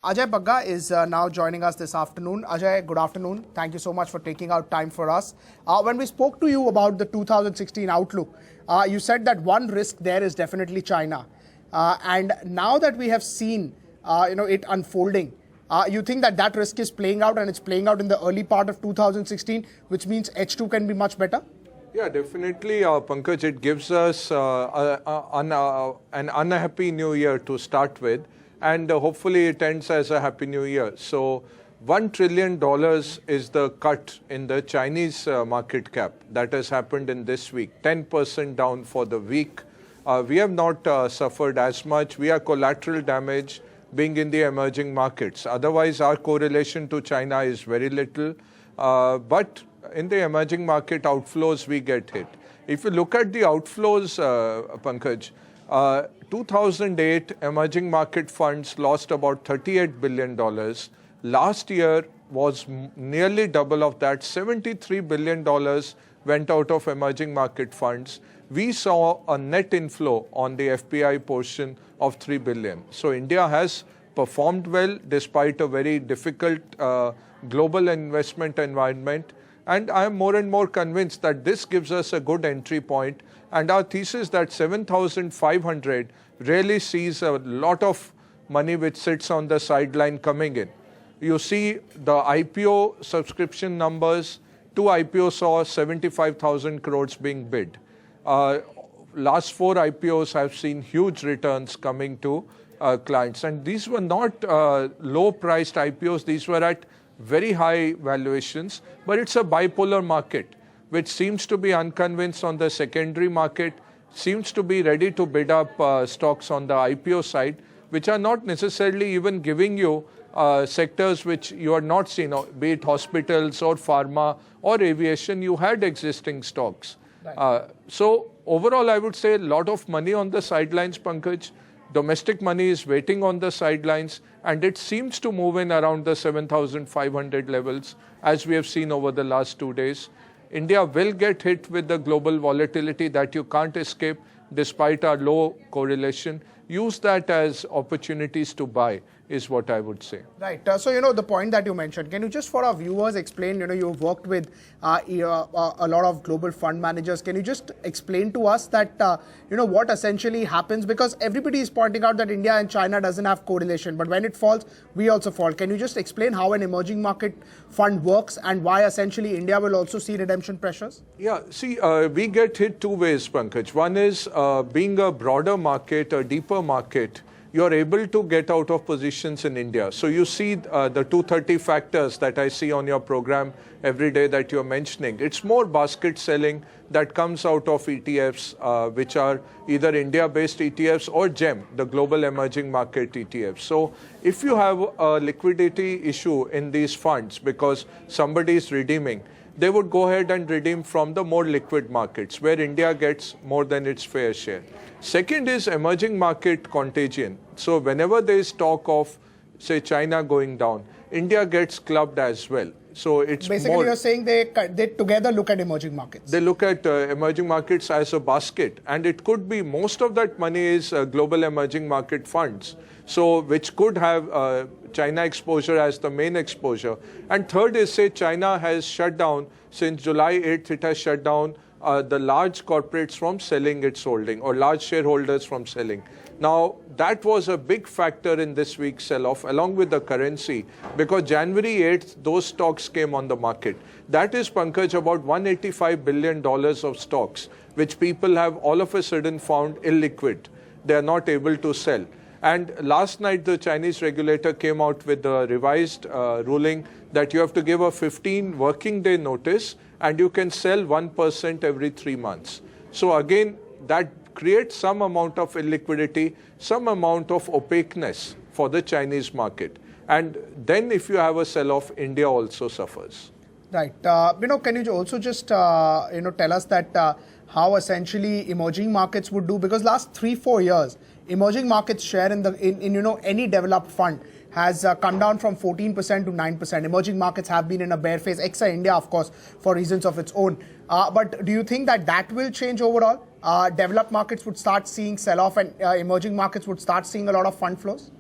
Ajay Bagga is now joining us this afternoon. Ajay, good afternoon. Thank you so much for taking out time for us. When we spoke to you about the 2016 outlook, you said that one risk there is definitely China. And now that we have seen it unfolding, you think that that risk is playing out and it's playing out in the early part of 2016, which means H2 can be much better? Yeah, definitely, Pankaj. It gives us an unhappy new year to start with, and hopefully it ends as a happy new year. So $1 trillion is the cut in the Chinese market cap that has happened in this week, 10% down for the week. We have not suffered as much. We are collateral damage being in the emerging markets. Otherwise, our correlation to China is very little. But in the emerging market outflows, we get hit. If you look at the outflows, Pankaj, 2008 emerging market funds lost about $38 billion. Last year was nearly double of that. $73 billion went out of emerging market funds. We saw a net inflow on the FPI portion of $3 billion. So India has performed well despite a very difficult global investment environment. And I am more and more convinced that this gives us a good entry point. And our thesis that 7,500 really sees a lot of money which sits on the sideline coming in. You see the IPO subscription numbers. 2 IPOs saw 75,000 crores being bid. Last 4 IPOs have seen huge returns coming to clients. And these were not low-priced IPOs. These were at very high valuations, but it's a bipolar market, which seems to be unconvinced on the secondary market, seems to be ready to bid up stocks on the IPO side, which are not necessarily even giving you sectors which you are not seeing, be it hospitals or pharma or aviation. You had existing stocks. Right. So overall, I would say a lot of money on the sidelines, Pankaj. Domestic money is waiting on the sidelines, and it seems to move in around the 7,500 levels, as we have seen over the last 2 days. India will get hit with the global volatility that you can't escape despite our low correlation. Use that as opportunities to buy is what I would say. Right. So, the point that you mentioned, can you just for our viewers explain, you've worked with a lot of global fund managers. Can you just explain to us that, what essentially happens? Because everybody is pointing out that India and China doesn't have correlation, but when it falls, we also fall. Can you just explain how an emerging market fund works and why essentially India will also see redemption pressures? Yeah, see, we get hit 2 ways, Pankaj. One is being a broader market, a deeper market, you're able to get out of positions in India. So you see the 230 factors that I see on your program every day that you're mentioning. It's more basket selling that comes out of ETFs, which are either India-based ETFs or GEM, the Global Emerging Market ETF. So if you have a liquidity issue in these funds because somebody is redeeming, they would go ahead and redeem from the more liquid markets where India gets more than its fair share. Second is emerging market contagion. So whenever there is talk of, say, China going down, India gets clubbed as well. So it's basically more, you're saying they together look at emerging markets. They look at emerging markets as a basket, and it could be most of that money is global emerging market funds. So which could have China exposure as the main exposure. And third is, say, China has shut down, since July 8th, it has shut down the large corporates from selling its holding or large shareholders from selling. Now, that was a big factor in this week's sell-off along with the currency because January 8th, those stocks came on the market. That is, Pankaj, about $185 billion of stocks, which people have all of a sudden found illiquid. They are not able to sell. And last night, the Chinese regulator came out with a revised ruling that you have to give a 15 working day notice and you can sell 1% every 3 months. So again, that creates some amount of illiquidity, some amount of opaqueness for the Chinese market. And then if you have a sell-off, India also suffers. Right. Can you also just, tell us that how essentially emerging markets would do? Because last 3-4 years, emerging markets share in any developed fund has come down from 14% to 9%. Emerging markets have been in a bear phase, except India, of course, for reasons of its own. But do you think that that will change overall? Developed markets would start seeing sell-off and emerging markets would start seeing a lot of fund flows?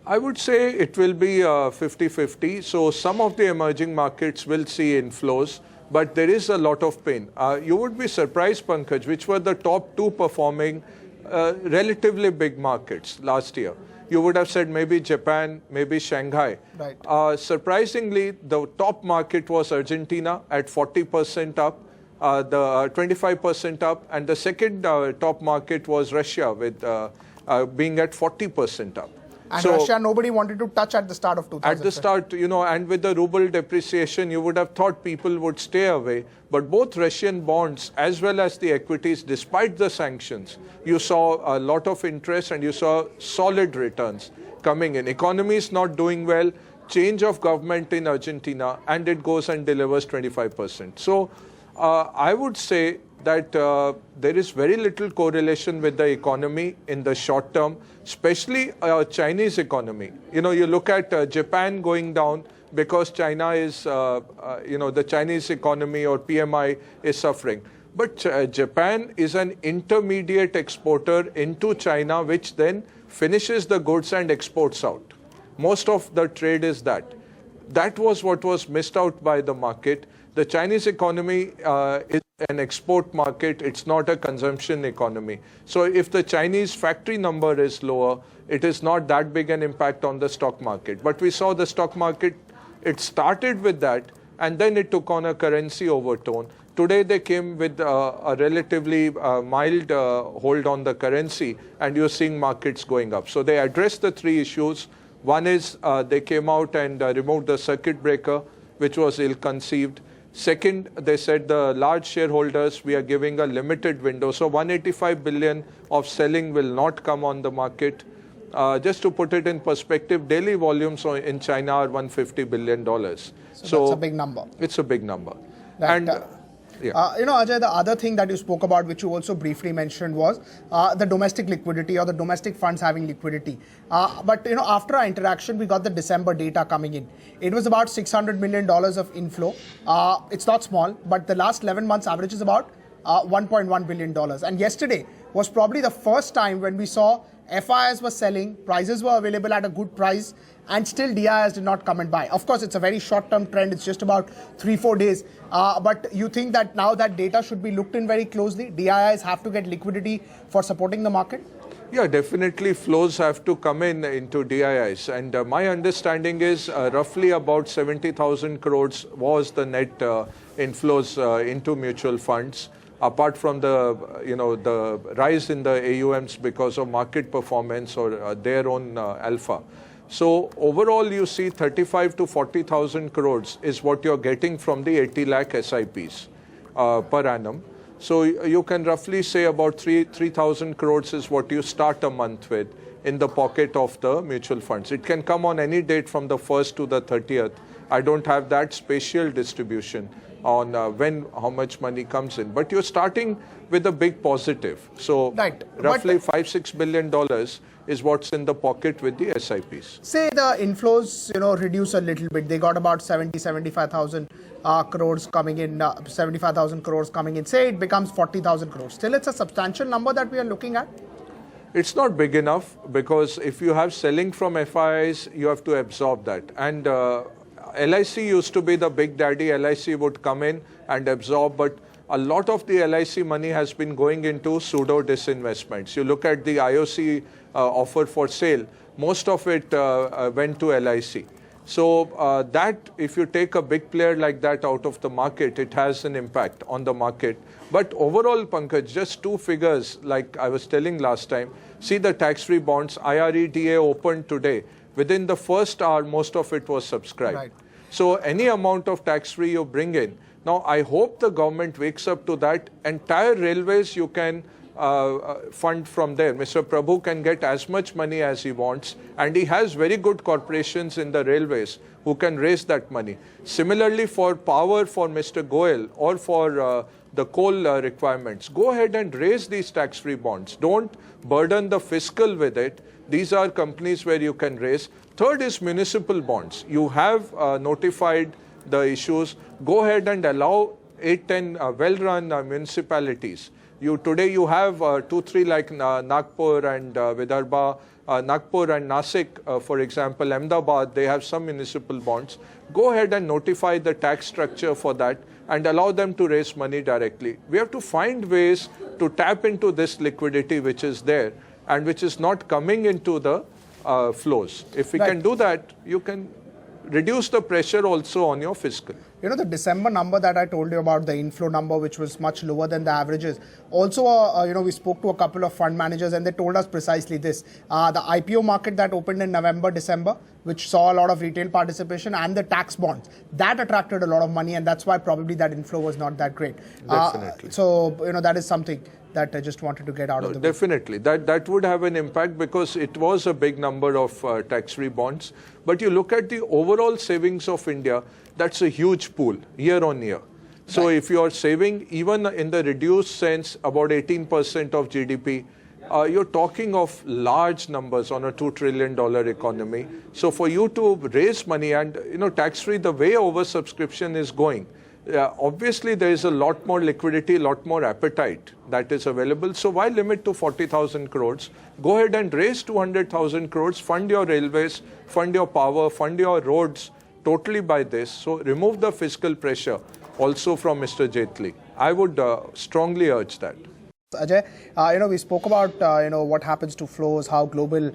I would say it will be 50-50. So some of the emerging markets will see inflows, but there is a lot of pain. You would be surprised, Pankaj, which were the top two performing relatively big markets last year. You would have said maybe Japan, maybe Shanghai. Right. Surprisingly, the top market was Argentina at 40% up, the 25% up, and the second top market was Russia with being at 40% up. And Russia, nobody wanted to touch at the start of 2000. At the start, and with the ruble depreciation, you would have thought people would stay away. But both Russian bonds as well as the equities, despite the sanctions, you saw a lot of interest and you saw solid returns coming in. Economy is not doing well, change of government in Argentina, and it goes and delivers 25%. So I would say that there is very little correlation with the economy in the short term, especially Chinese economy. You look at Japan going down because China is, the Chinese economy or PMI is suffering. But Japan is an intermediate exporter into China, which then finishes the goods and exports out. Most of the trade is that. That was what was missed out by the market. The Chinese economy is an export market. It's not a consumption economy. So if the Chinese factory number is lower, it is not that big an impact on the stock market. But we saw the stock market, it started with that, and then it took on a currency overtone. Today they came with a relatively mild hold on the currency, and you're seeing markets going up. So they addressed the three issues. One is they came out and removed the circuit breaker, which was ill-conceived. Second, they said the large shareholders, we are giving a limited window. So 185 billion of selling will not come on the market. Just to put it in perspective, daily volumes in China are $150 billion. So that's a big number. It's a big number. Right. Ajay, the other thing that you spoke about, which you also briefly mentioned, was the domestic liquidity or the domestic funds having liquidity. But after our interaction, we got the December data coming in. It was about $600 million of inflow. It's not small, but the last 11 months average is about $1.1 billion. And yesterday was probably the first time when we saw FIIs were selling, prices were available at a good price, and still DIIs did not come and buy. Of course, it's a very short-term trend. It's just about 3-4 days. But you think that now that data should be looked in very closely? DIIs have to get liquidity for supporting the market? Yeah, definitely flows have to come into DIIs. And my understanding is roughly about 70,000 crores was the net inflows into mutual funds. Apart from the rise in the AUMs because of market performance or their own alpha. So overall, you see 35 to 40,000 crores is what you're getting from the 80 lakh SIPs per annum. So you can roughly say about 3,000 crores is what you start a month with in the pocket of the mutual funds. It can come on any date from the 1st to the 30th. I don't have that spatial distribution on how much money comes in. But you're starting with a big positive. So roughly $5-6 billion is what's in the pocket with the SIPs. Say the inflows, reduce a little bit. They got about 75,000 crores coming in, 75,000 crores coming in. Say it becomes 40,000 crores. Still, it's a substantial number that we are looking at. It's not big enough because if you have selling from FIIs, you have to absorb that. And LIC used to be the big daddy. LIC would come in and absorb, but a lot of the LIC money has been going into pseudo disinvestments. You look at the IOC offer for sale, most of it went to LIC. So that if you take a big player like that out of the market, it has an impact on the market. But overall, Pankaj, just two figures like I was telling last time. See the tax-free bonds, IREDA opened today. Within the first hour, most of it was subscribed. Right. So any amount of tax-free you bring in. Now, I hope the government wakes up to that. Entire railways you can fund from there. Mr. Prabhu can get as much money as he wants, and he has very good corporations in the railways who can raise that money. Similarly, for power for Mr. Goel or for the coal requirements, go ahead and raise these tax-free bonds. Don't burden the fiscal with it. These are companies where you can raise. Third is municipal bonds. You have notified the issues. Go ahead and allow 8-10 well-run municipalities. Today you have 2-3 like Nagpur and Vidarbha Nagpur and Nasik, for example, Ahmedabad, they have some municipal bonds. Go ahead and notify the tax structure for that and allow them to raise money directly. We have to find ways to tap into this liquidity which is there and which is not coming into the flows. If we can do that, you can reduce the pressure also on your fiscal. You know, the December number that I told you about, the inflow number, which was much lower than the averages. Also, we spoke to a couple of fund managers and they told us precisely this. The IPO market that opened in November, December, which saw a lot of retail participation, and the tax bonds, that attracted a lot of money, and that's why probably that inflow was not that great. Definitely. That is something that I just wanted to get out of the way. Definitely. That would have an impact because it was a big number of tax-free bonds. But you look at the overall savings of India, that's a huge pool year on year. So if you are saving, even in the reduced sense, about 18% of GDP, you're talking of large numbers on a $2 trillion economy. So for you to raise money and, tax-free, the way oversubscription is going, obviously there is a lot more liquidity, a lot more appetite that is available. So why limit to 40,000 crores? Go ahead and raise 200,000 crores, fund your railways, fund your power, fund your roads totally by this. So remove the fiscal pressure also from Mr. Jaitley. I would strongly urge that. Ajay, we spoke about, what happens to flows, how global,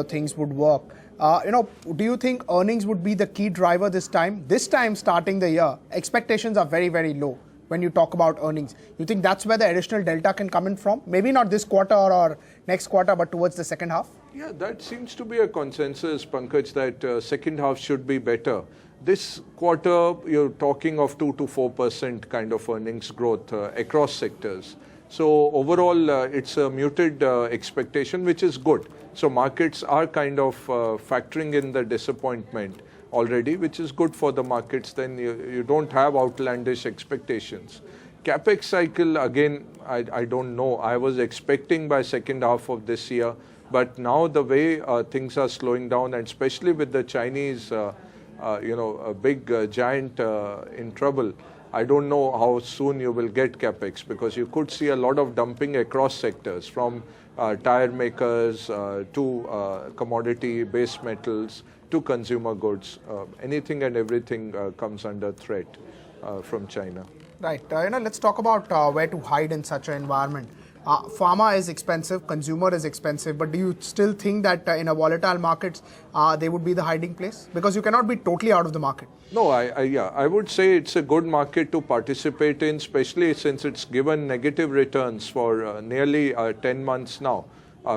things would work. Do you think earnings would be the key driver this time? This time, starting the year, expectations are very, very low when you talk about earnings. You think that's where the additional delta can come in from? Maybe not this quarter or next quarter, but towards the second half? Yeah, that seems to be a consensus, Pankaj, that second half should be better. This quarter, you're talking of 2 to 4% kind of earnings growth across sectors. So overall, it's a muted expectation, which is good. So markets are kind of factoring in the disappointment already, which is good for the markets. Then you don't have outlandish expectations. Capex cycle, again, I don't know. I was expecting by second half of this year, but now the way things are slowing down, and especially with the Chinese, a big giant in trouble, I don't know how soon you will get capex, because you could see a lot of dumping across sectors, from tire makers to commodity base metals to consumer goods. Anything and everything comes under threat from China. Right. Let's talk about where to hide in such an environment. Pharma is expensive, consumer is expensive, but do you still think that in a volatile markets, they would be the hiding place? Because you cannot be totally out of the market. No, I would say it's a good market to participate in, especially since it's given negative returns for nearly 10 months now.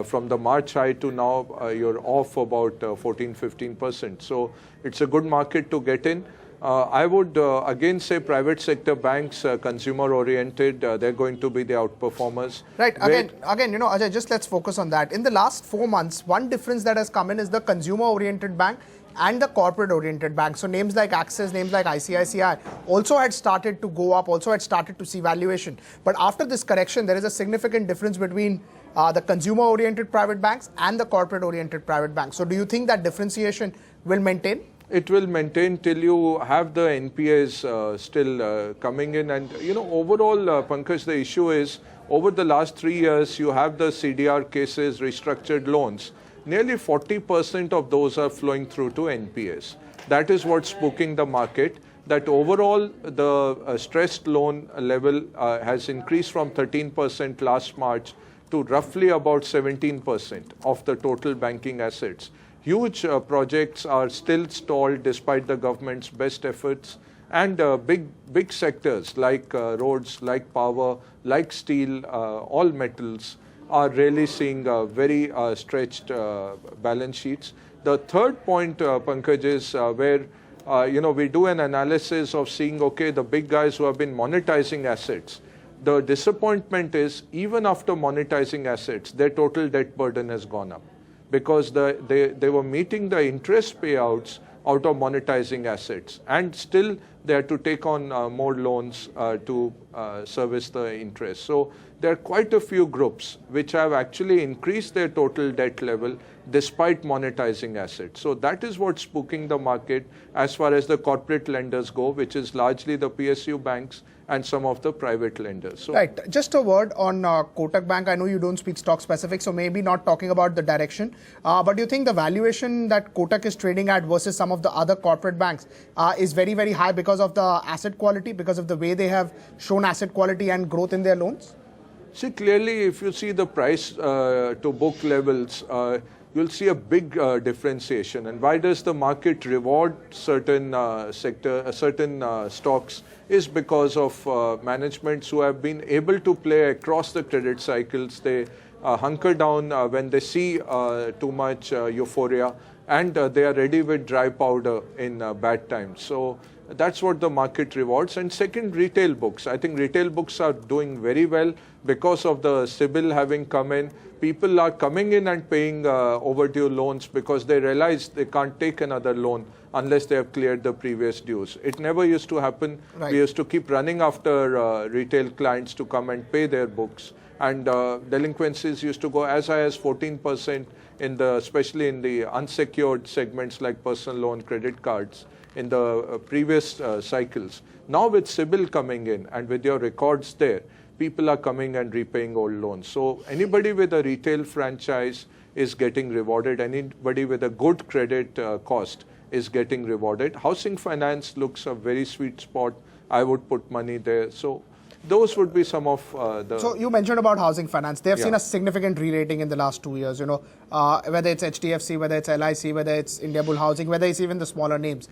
From the March high to now, you're off about 14-15%. So it's a good market to get in. I would again say private sector banks, consumer-oriented, they're going to be the outperformers. Right. Again, Ajay, just let's focus on that. In the last 4 months, one difference that has come in is the consumer-oriented bank and the corporate-oriented bank. So names like Axis, names like ICICI also had started to go up, also had started to see valuation. But after this correction, there is a significant difference between the consumer-oriented private banks and the corporate-oriented private banks. So do you think that differentiation will maintain? It will maintain till you have the NPAs still coming in. And, overall, Pankaj, the issue is, over the last 3 years, you have the CDR cases, restructured loans. Nearly 40% of those are flowing through to NPAs. That is what's spooking the market, that overall the stressed loan level has increased from 13% last March to roughly about 17% of the total banking assets. Huge projects are still stalled despite the government's best efforts, and big sectors like roads, like power, like steel, all metals are really seeing very stretched balance sheets. The third point, Pankaj, is where we do an analysis of seeing, okay, the big guys who have been monetizing assets. The disappointment is, even after monetizing assets, their total debt burden has gone up, because they were meeting the interest payouts out of monetizing assets, and still they had to take on more loans to service the interest. So there are quite a few groups which have actually increased their total debt level despite monetizing assets. So that is what's spooking the market as far as the corporate lenders go, which is largely the PSU banks and some of the private lenders. So, right. Just a word on Kotak Bank. I know you don't speak stock specific, so maybe not talking about the direction. But do you think the valuation that Kotak is trading at versus some of the other corporate banks is very, very high because of the asset quality, because of the way they have shown asset quality and growth in their loans? see, clearly, if you see the price to book levels, you'll see a big differentiation. And why does the market reward certain stocks is because of managements who have been able to play across the credit cycles. They hunker down when they see too much euphoria, and they are ready with dry powder in bad times. So that's what the market rewards. And second, retail books. I think retail books are doing very well because of the CIBIL having come in. People are coming in and paying overdue loans because they realize they can't take another loan unless they have cleared the previous dues. It never used to happen. Right. We used to keep running after retail clients to come and pay their books. And delinquencies used to go as high as 14% especially in the unsecured segments like personal loan, credit cards in the previous cycles. Now with CIBIL coming in and with your records there, people are coming and repaying old loans. So anybody with a retail franchise is getting rewarded. Anybody with a good credit cost is getting rewarded. Housing finance looks a very sweet spot. I would put money there. So those would be some of the... So you mentioned about housing finance. They have seen a significant re-rating in the last 2 years, whether it's HDFC, whether it's LIC, whether it's India Bull Housing, whether it's even the smaller names.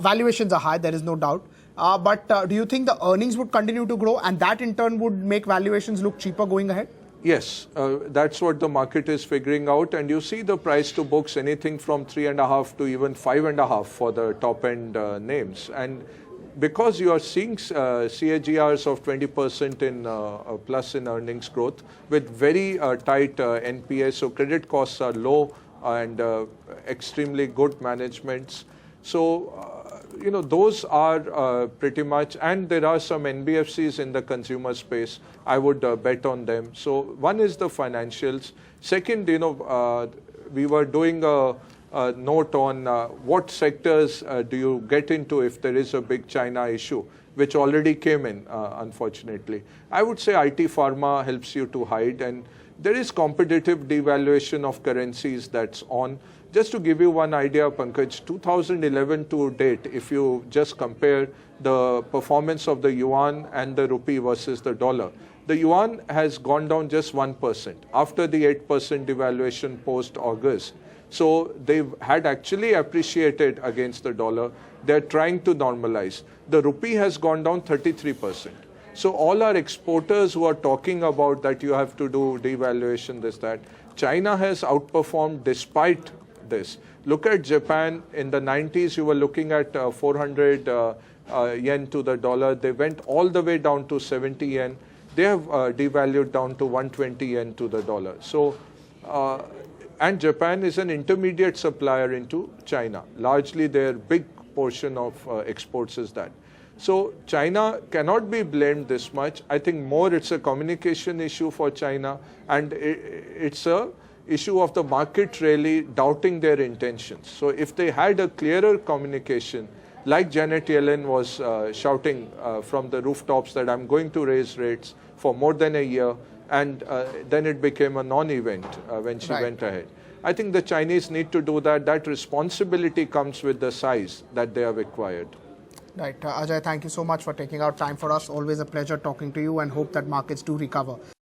Valuations are high, there is no doubt. But do you think the earnings would continue to grow and that in turn would make valuations look cheaper going ahead? Yes, that's what the market is figuring out. And you see the price to books anything from 3.5 to even 5.5 for the top end names. And because you are seeing CAGRs of 20% in plus in earnings growth with very tight NPS, so credit costs are low and extremely good managements. So, those are pretty much, and there are some NBFCs in the consumer space. I would bet on them. So one is the financials. Second, we were doing a note on what sectors do you get into if there is a big China issue, which already came in, unfortunately. I would say IT pharma helps you to hide, and there is competitive devaluation of currencies that's on. Just to give you one idea, Pankaj, 2011 to date, if you just compare the performance of the yuan and the rupee versus the dollar, the yuan has gone down just 1% after the 8% devaluation post-August. So they had actually appreciated against the dollar. They're trying to normalize. The rupee has gone down 33%. So all our exporters who are talking about that you have to do devaluation, this, that, China has outperformed despite this. Look at Japan. In the 90s, you were looking at 400 yen to the dollar. They went all the way down to 70 yen. They have devalued down to 120 yen to the dollar. So, and Japan is an intermediate supplier into China. Largely, their big portion of exports is that. So China cannot be blamed this much. I think more it's a communication issue for China, and it's a issue of the market really doubting their intentions. So if they had a clearer communication, like Janet Yellen was shouting from the rooftops that I'm going to raise rates for more than a year, and then it became a non-event when she went ahead. I think the Chinese need to do that. That responsibility comes with the size that they have acquired. Right. Ajay, thank you so much for taking out time for us. Always a pleasure talking to you and hope that markets do recover.